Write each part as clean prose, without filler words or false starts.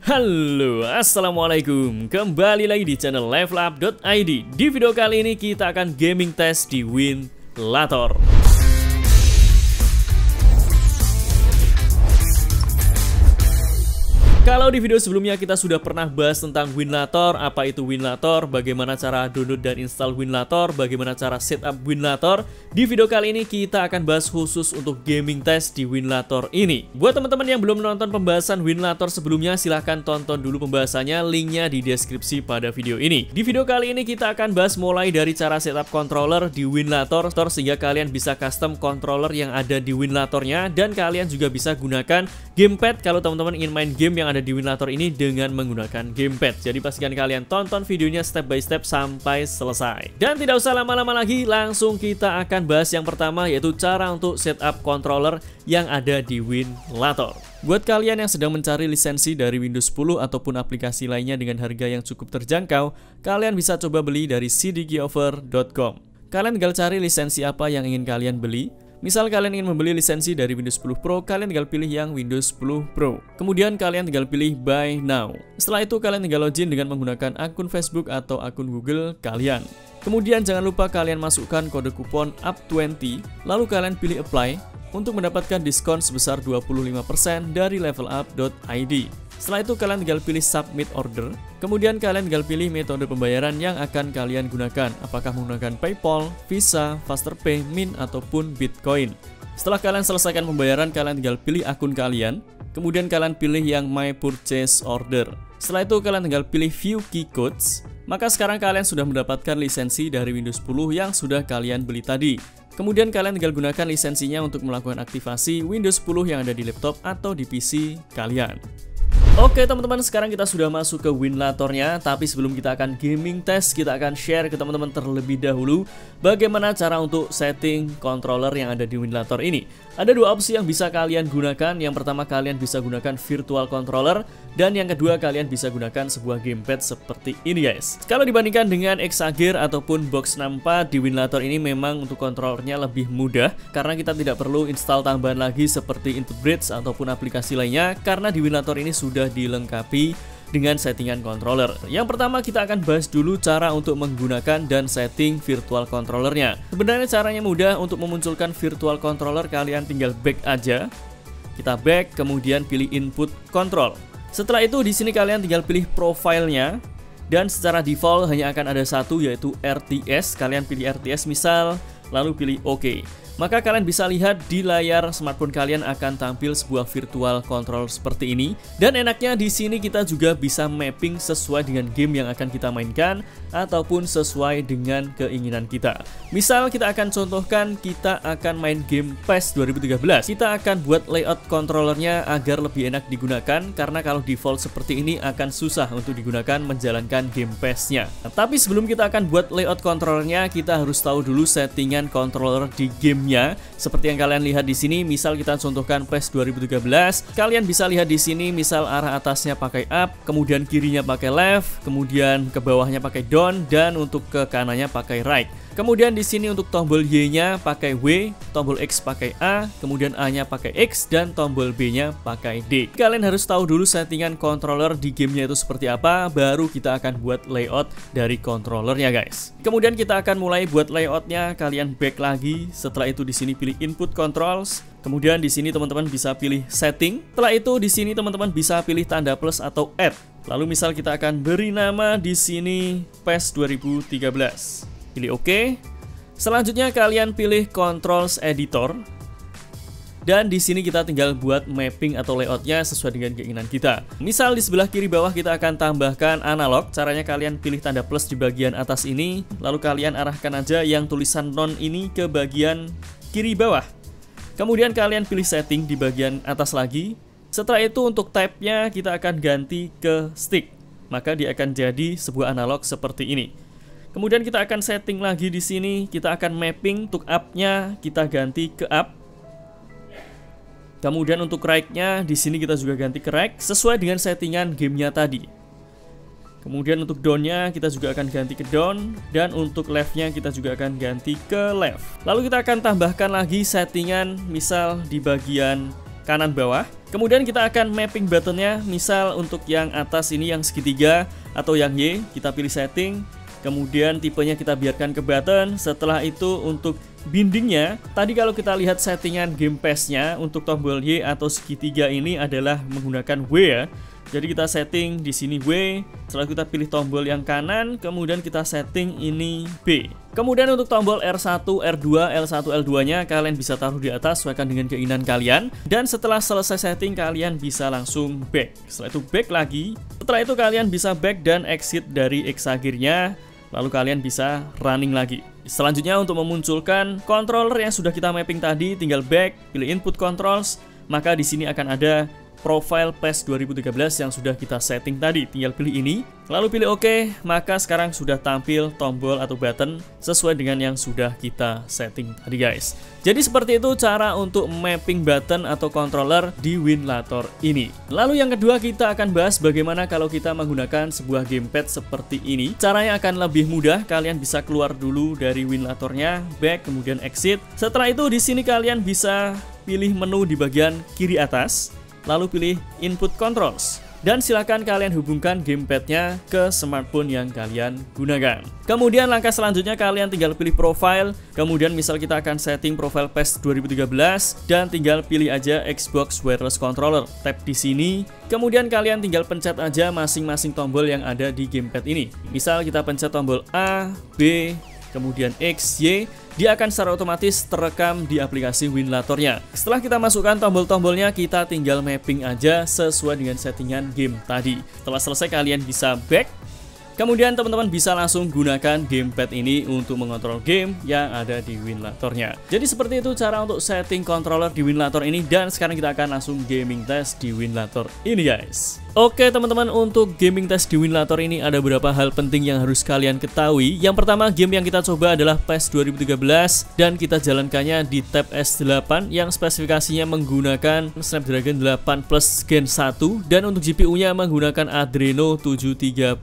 Halo, assalamualaikum. Kembali lagi di channel levelup.id. Di video kali ini kita akan gaming test di Winlator. Kalau di video sebelumnya kita sudah pernah bahas tentang Winlator, apa itu Winlator, bagaimana cara download dan install Winlator, bagaimana cara setup Winlator. Di video kali ini kita akan bahas khusus untuk gaming test di Winlator ini. Buat teman-teman yang belum menonton pembahasan Winlator sebelumnya, silahkan tonton dulu pembahasannya, linknya di deskripsi pada video ini. Di video kali ini kita akan bahas mulai dari cara setup controller di Winlator, sehingga kalian bisa custom controller yang ada di Winlatornya, dan kalian juga bisa gunakan gamepad kalau teman-teman ingin main game yang ada di Winlator ini dengan menggunakan gamepad. Jadi pastikan kalian tonton videonya step by step sampai selesai. Dan tidak usah lama-lama lagi, langsung kita akan bahas yang pertama, yaitu cara untuk setup controller yang ada di Winlator. Buat kalian yang sedang mencari lisensi dari Windows 10 ataupun aplikasi lainnya dengan harga yang cukup terjangkau, kalian bisa coba beli dari cdkoffer.com. Kalian tinggal cari lisensi apa yang ingin kalian beli. Misal kalian ingin membeli lisensi dari Windows 10 Pro, kalian tinggal pilih yang Windows 10 Pro. Kemudian kalian tinggal pilih Buy Now. Setelah itu kalian tinggal login dengan menggunakan akun Facebook atau akun Google kalian. Kemudian jangan lupa kalian masukkan kode kupon UP20, lalu kalian pilih Apply untuk mendapatkan diskon sebesar 25% dari levelup.id. Setelah itu kalian tinggal pilih Submit Order. Kemudian kalian tinggal pilih metode pembayaran yang akan kalian gunakan, apakah menggunakan PayPal, Visa, Fasterpay, Mint, ataupun Bitcoin. Setelah kalian selesaikan pembayaran, kalian tinggal pilih akun kalian. Kemudian kalian pilih yang My Purchase Order. Setelah itu kalian tinggal pilih View Key Codes. Maka sekarang kalian sudah mendapatkan lisensi dari Windows 10 yang sudah kalian beli tadi. Kemudian kalian tinggal gunakan lisensinya untuk melakukan aktivasi Windows 10 yang ada di laptop atau di PC kalian. Oke teman-teman, sekarang kita sudah masuk ke Winlatornya. Tapi sebelum kita akan gaming test, kita akan share ke teman-teman terlebih dahulu bagaimana cara untuk setting controller yang ada di Winlator ini. Ada dua opsi yang bisa kalian gunakan. Yang pertama, kalian bisa gunakan virtual controller, dan yang kedua, kalian bisa gunakan sebuah gamepad seperti ini guys. Kalau dibandingkan dengan Exagear ataupun Box 64, di Winlator ini memang untuk controllernya lebih mudah, karena kita tidak perlu install tambahan lagi seperti Input Bridge ataupun aplikasi lainnya, karena di Winlator ini sudah dilengkapi dengan settingan controller. Yang pertama, kita akan bahas dulu cara untuk menggunakan dan setting virtual controllernya. Sebenarnya caranya mudah. Untuk memunculkan virtual controller, kalian tinggal back aja. Kita back, kemudian pilih input control. Setelah itu di sini kalian tinggal pilih profilnya, dan secara default hanya akan ada satu, yaitu RTS. Kalian pilih RTS misal, lalu pilih OK. Maka kalian bisa lihat di layar smartphone kalian akan tampil sebuah virtual control seperti ini. Dan enaknya di sini kita juga bisa mapping sesuai dengan game yang akan kita mainkan ataupun sesuai dengan keinginan kita. Misal kita akan contohkan, kita akan main game PES 2013. Kita akan buat layout controllernya agar lebih enak digunakan, karena kalau default seperti ini akan susah untuk digunakan menjalankan game PES-nya. Nah, tapi sebelum kita akan buat layout controllernya, kita harus tahu dulu settingan controller di game. Seperti yang kalian lihat di sini, misal kita contohkan PES 2013, kalian bisa lihat di sini, misal arah atasnya pakai up, kemudian kirinya pakai left, kemudian ke bawahnya pakai down, dan untuk ke kanannya pakai right. Kemudian di sini untuk tombol Y-nya pakai W, tombol X pakai A, kemudian A-nya pakai X, dan tombol B-nya pakai D. Kalian harus tahu dulu settingan controller di gamenya itu seperti apa, baru kita akan buat layout dari controllernya guys. Kemudian kita akan mulai buat layoutnya. Kalian back lagi. Setelah itu di sini pilih input controls. Kemudian di sini teman-teman bisa pilih setting. Setelah itu di sini teman-teman bisa pilih tanda plus atau add. Lalu misal kita akan beri nama di sini PES 2013. Pilih OK. Selanjutnya kalian pilih Controls Editor. Dan di sini kita tinggal buat mapping atau layoutnya sesuai dengan keinginan kita. Misal di sebelah kiri bawah kita akan tambahkan analog. Caranya kalian pilih tanda plus di bagian atas ini, lalu kalian arahkan aja yang tulisan non ini ke bagian kiri bawah. Kemudian kalian pilih setting di bagian atas lagi. Setelah itu untuk type-nya kita akan ganti ke stick. Maka dia akan jadi sebuah analog seperti ini. Kemudian kita akan setting lagi di sini, kita akan mapping untuk up-nya kita ganti ke up. Kemudian untuk right-nya di sini kita juga ganti ke right sesuai dengan settingan gamenya tadi. Kemudian untuk down-nya kita juga akan ganti ke down, dan untuk left-nya kita juga akan ganti ke left. Lalu kita akan tambahkan lagi settingan misal di bagian kanan bawah. Kemudian kita akan mapping buttonnya, misal untuk yang atas ini yang segitiga atau yang Y, kita pilih setting. Kemudian tipenya kita biarkan ke button. Setelah itu untuk bindingnya, tadi kalau kita lihat settingan gamepad-nya untuk tombol Y atau segitiga ini adalah menggunakan W ya. Jadi kita setting di sini W, setelah kita pilih tombol yang kanan, kemudian kita setting ini B. Kemudian untuk tombol R1, R2, L1, L2-nya kalian bisa taruh di atas sesuaikan dengan keinginan kalian. Dan setelah selesai setting kalian bisa langsung back. Setelah itu back lagi. Setelah itu kalian bisa back dan exit dari Exagir-nya. Lalu kalian bisa running lagi. Selanjutnya untuk memunculkan controller yang sudah kita mapping tadi, tinggal back, pilih input controls, maka di sini akan ada profile PES 2013 yang sudah kita setting tadi. Tinggal pilih ini, lalu pilih OK, maka sekarang sudah tampil tombol atau button sesuai dengan yang sudah kita setting tadi guys. Jadi seperti itu cara untuk mapping button atau controller di Winlator ini. Lalu yang kedua kita akan bahas bagaimana kalau kita menggunakan sebuah gamepad seperti ini. Caranya akan lebih mudah, kalian bisa keluar dulu dari Winlatornya, back, kemudian exit. Setelah itu di sini kalian bisa pilih menu di bagian kiri atas, lalu pilih input controls, dan silakan kalian hubungkan gamepadnya ke smartphone yang kalian gunakan. Kemudian langkah selanjutnya kalian tinggal pilih profile, kemudian misal kita akan setting profile PES 2013 dan tinggal pilih aja Xbox Wireless Controller, tap di sini. Kemudian kalian tinggal pencet aja masing-masing tombol yang ada di gamepad ini. Misal kita pencet tombol A, B, kemudian X, Y, dia akan secara otomatis terekam di aplikasi Winlatornya. Setelah kita masukkan tombol-tombolnya, kita tinggal mapping aja sesuai dengan settingan game tadi. Setelah selesai kalian bisa back. Kemudian teman-teman bisa langsung gunakan gamepad ini untuk mengontrol game yang ada di Winlatornya. Jadi seperti itu cara untuk setting controller di Winlator ini, dan sekarang kita akan langsung gaming test di Winlator ini guys. Oke teman-teman, untuk gaming test di Winlator ini ada beberapa hal penting yang harus kalian ketahui. Yang pertama, game yang kita coba adalah PES 2013 dan kita jalankannya di tab S8 yang spesifikasinya menggunakan Snapdragon 8 Plus Gen 1 dan untuk GPU-nya menggunakan Adreno 730.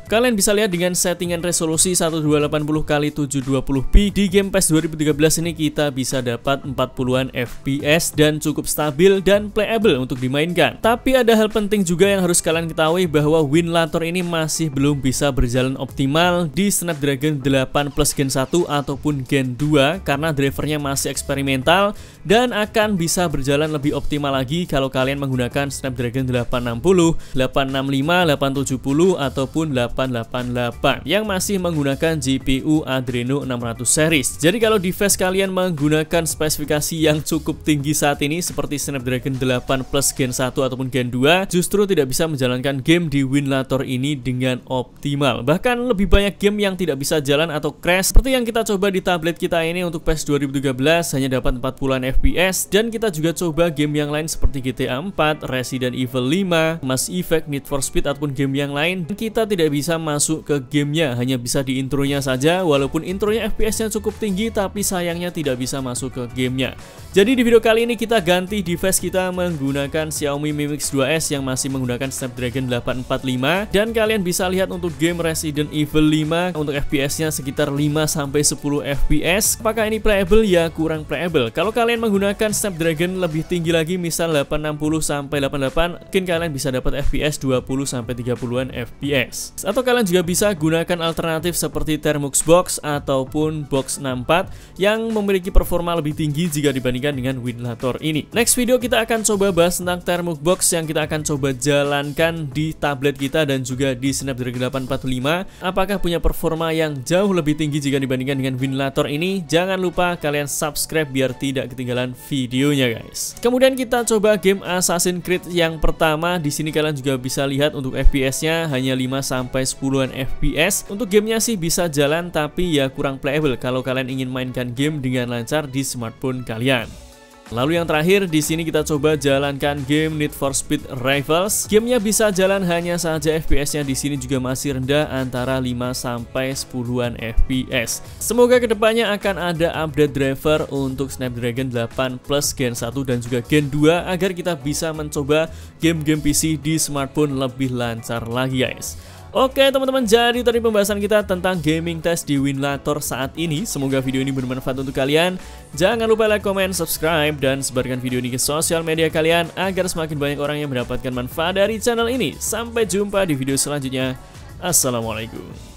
Kalian bisa lihat dengan settingan resolusi 1280x720p di game PES 2013 ini kita bisa dapat 40-an FPS dan cukup stabil dan playable untuk dimainkan. Tapi ada hal penting juga yang harus kalian ketahui, bahwa Winlator ini masih belum bisa berjalan optimal di Snapdragon 8 Plus Gen 1 ataupun Gen 2 karena drivernya masih eksperimental dan akan bisa berjalan lebih optimal lagi kalau kalian menggunakan Snapdragon 860, 865, 870 ataupun 888 yang masih menggunakan GPU Adreno 600 series. Jadi kalau device kalian menggunakan spesifikasi yang cukup tinggi saat ini seperti Snapdragon 8 Plus Gen 1 ataupun Gen 2, justru tidak bisa menjalankan game di Winlator ini dengan optimal. Bahkan lebih banyak game yang tidak bisa jalan atau crash seperti yang kita coba di tablet kita ini. Untuk PES 2013 hanya dapat 40-an FPS, dan kita juga coba game yang lain seperti GTA 4, Resident Evil 5, Mass Effect, Need for Speed ataupun game yang lain, kita tidak bisa masuk ke gamenya, hanya bisa di intronya saja. Walaupun intronya FPS-nya cukup tinggi, tapi sayangnya tidak bisa masuk ke gamenya. Jadi di video kali ini kita ganti device kita menggunakan Xiaomi Mi Mix 2S yang masih menggunakan Snapdragon 845, dan kalian bisa lihat untuk game Resident Evil 5 untuk FPS-nya sekitar 5-10 FPS. Apakah ini playable? Ya kurang playable. Kalau kalian menggunakan Snapdragon lebih tinggi lagi, misal 860-88, mungkin kalian bisa dapat FPS 20-30-an FPS. Atau kalian juga bisa gunakan alternatif seperti Thermux Box ataupun Box 64 yang memiliki performa lebih tinggi jika dibandingkan dengan Winlator ini. Next video kita akan coba bahas tentang Thermux Box yang kita akan coba jalankan di tablet kita dan juga di Snapdragon 845. Apakah punya performa yang jauh lebih tinggi jika dibandingkan dengan Winlator ini? Jangan lupa kalian subscribe biar tidak ketinggalan videonya guys. Kemudian kita coba game Assassin's Creed yang pertama. Di sini kalian juga bisa lihat untuk FPS-nya hanya 5-10-an FPS. Untuk gamenya sih bisa jalan, tapi ya kurang playable kalau kalian ingin mainkan game dengan lancar di smartphone kalian. Lalu yang terakhir di sini kita coba jalankan game Need for Speed Rivals. Gamenya bisa jalan, hanya saja FPS-nya di sini juga masih rendah antara 5-10-an FPS. Semoga kedepannya akan ada update driver untuk Snapdragon 8 Plus Gen 1 dan juga Gen 2 agar kita bisa mencoba game-game PC di smartphone lebih lancar lagi guys. Oke teman-teman, jadi tadi pembahasan kita tentang gaming test di Winlator saat ini. Semoga video ini bermanfaat untuk kalian. Jangan lupa like, comment, subscribe, dan sebarkan video ini ke sosial media kalian agar semakin banyak orang yang mendapatkan manfaat dari channel ini. Sampai jumpa di video selanjutnya. Assalamualaikum.